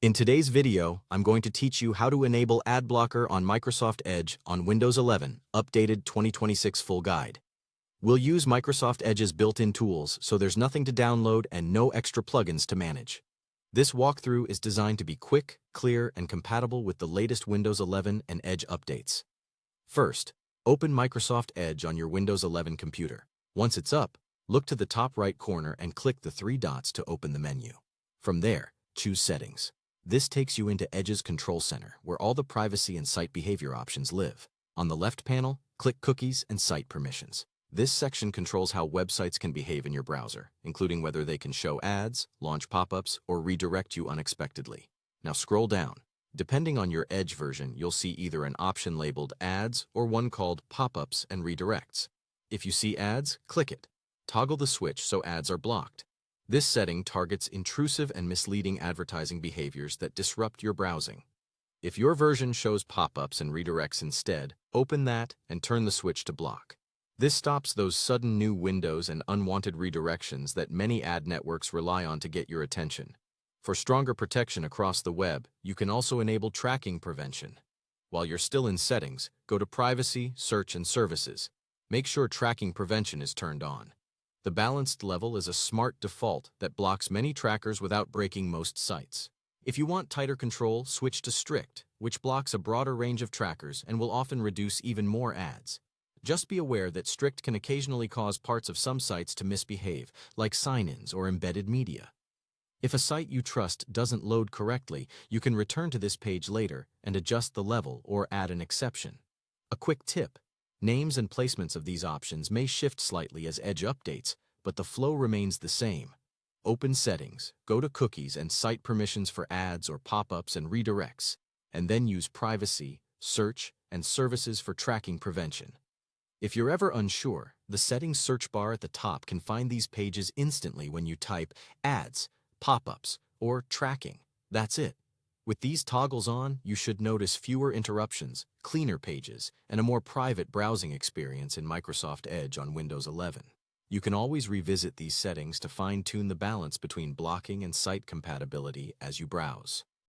In today's video, I'm going to teach you how to enable Ad Blocker on Microsoft Edge on Windows 11, updated 2026 full guide. We'll use Microsoft Edge's built-in tools, so there's nothing to download and no extra plugins to manage. This walkthrough is designed to be quick, clear, and compatible with the latest Windows 11 and Edge updates. First, open Microsoft Edge on your Windows 11 computer. Once it's up, look to the top right corner and click the three dots to open the menu. From there, choose Settings. This takes you into Edge's Control Center, where all the privacy and site behavior options live. On the left panel, click Cookies and Site Permissions. This section controls how websites can behave in your browser, including whether they can show ads, launch pop-ups, or redirect you unexpectedly. Now scroll down. Depending on your Edge version, you'll see either an option labeled Ads or one called Pop-ups and Redirects. If you see ads, click it. Toggle the switch so ads are blocked. This setting targets intrusive and misleading advertising behaviors that disrupt your browsing. If your version shows pop-ups and redirects instead, open that and turn the switch to block. This stops those sudden new windows and unwanted redirections that many ad networks rely on to get your attention. For stronger protection across the web, you can also enable tracking prevention. While you're still in Settings, go to Privacy, Search, and Services. Make sure tracking prevention is turned on. The balanced level is a smart default that blocks many trackers without breaking most sites. If you want tighter control, switch to Strict, which blocks a broader range of trackers and will often reduce even more ads. Just be aware that Strict can occasionally cause parts of some sites to misbehave, like sign-ins or embedded media. If a site you trust doesn't load correctly, you can return to this page later and adjust the level or add an exception. A quick tip: names and placements of these options may shift slightly as Edge updates, but the flow remains the same. Open Settings, go to Cookies and Site Permissions for ads or pop-ups and redirects, and then use Privacy, Search, and Services for tracking prevention. If you're ever unsure, the Settings search bar at the top can find these pages instantly when you type Ads, Pop-ups, or Tracking. That's it. With these toggles on, you should notice fewer interruptions, cleaner pages, and a more private browsing experience in Microsoft Edge on Windows 11. You can always revisit these settings to fine-tune the balance between blocking and site compatibility as you browse.